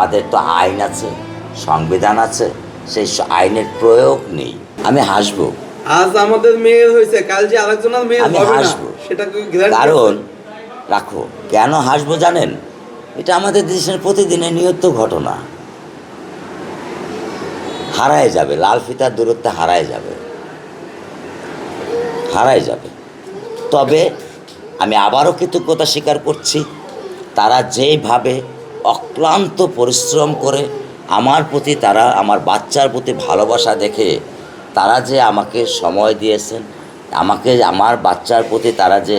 আমাদের তো আইন আছে, সংবিধান আছে, সেই আইনের প্রয়োগ নেই। আমি হাসবো, আজ আমাদের মেয়ের হয়েছে, কাল যে আরেকজনের মেয়ের আমি হবে না হাসবো। সেটা কি গ্যারান্টি কারণ রাখো, কেন হাসবো জানেন? এটা আমাদের দেশের প্রতিদিনের নিয়ত ঘটনা। হারায় যাবে, লাল ফিতার দূরত্বে হারায় যাবে, হারায় যাবে। তবে আমি আবারও কৃতজ্ঞতা স্বীকার করছি, তারা যেভাবে অক্লান্ত পরিশ্রম করে আমার প্রতি, তারা আমার বাচ্চার প্রতি ভালোবাসা দেখে তারা যে আমাকে সময় দিয়েছেন, আমাকে আমার বাচ্চার প্রতি তারা যে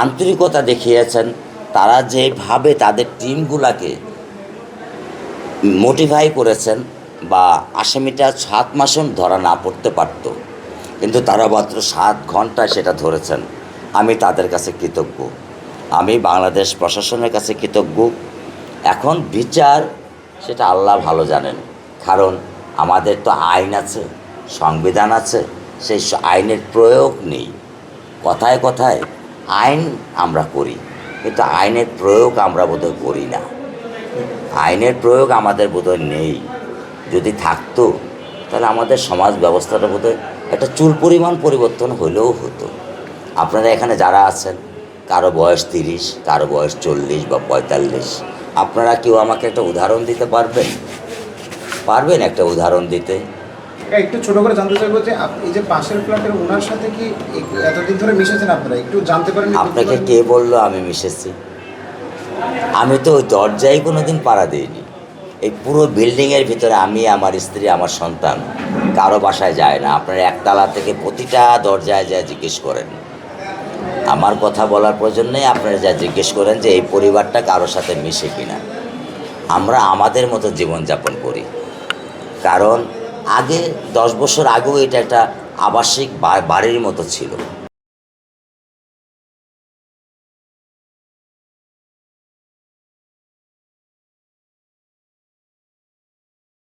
আন্তরিকতা দেখিয়েছেন, তারা যেভাবে তাদের টিমগুলোকে মোটিফাই করেছেন, বা আসামিটা 7 মাসও ধরা না পড়তে পারত, কিন্তু তারা মাত্র 7 ঘন্টায় সেটা ধরেছেন। আমি তাদের কাছে কৃতজ্ঞ, আমি বাংলাদেশ প্রশাসনের কাছে কৃতজ্ঞ। এখন বিচার সেটা আল্লাহ ভালো জানেন, কারণ আমাদের তো আইন আছে, সংবিধান আছে, সেই আইনের প্রয়োগ নেই। কথায় কথায় আইন আমরা করি, কিন্তু আইনের প্রয়োগ আমরা বোধহয় করি না। আইনের প্রয়োগ আমাদের বোধহয় নেই। যদি থাকতো তাহলে আমাদের সমাজ ব্যবস্থাটা বোধহয় একটা চুল পরিমাণ পরিবর্তন হলেও হতো। আপনারা এখানে যারা আছেন, কারো বয়স 30, কারো বয়স 40 বা 45, আপনারা কেউ আমাকে একটা উদাহরণ দিতে পারবেন? পারবেন একটা উদাহরণ দিতে? একটু ছোট করে জানতে চাইবো যে এই যে পাশের ফ্ল্যাটের ওনার সাথে কি এতদিন ধরে মিশেছেন আপনারা, একটু জানতে পারেন? আপনাকে কে বললো আমি মিশেছি? আমি তো ওই দরজায় কোনো দিন পাড়া দিইনি। এই পুরো বিল্ডিংয়ের ভিতরে আমি, আমার স্ত্রী, আমার সন্তান কারো বাসায় যায় না। আপনারা একতলা থেকে প্রতিটা দরজায় যা জিজ্ঞেস করেন, আমার কথা বলার প্রয়োজন নেই। আপনারা যা জিজ্ঞেস করেন যে এই পরিবারটা কারোর সাথে মিশে কিনা। আমরা আমাদের মতো জীবনযাপন করি। কারণ আগে 10 বছর আগেও এটা একটা আবাসিক বাড়ির মতো ছিল।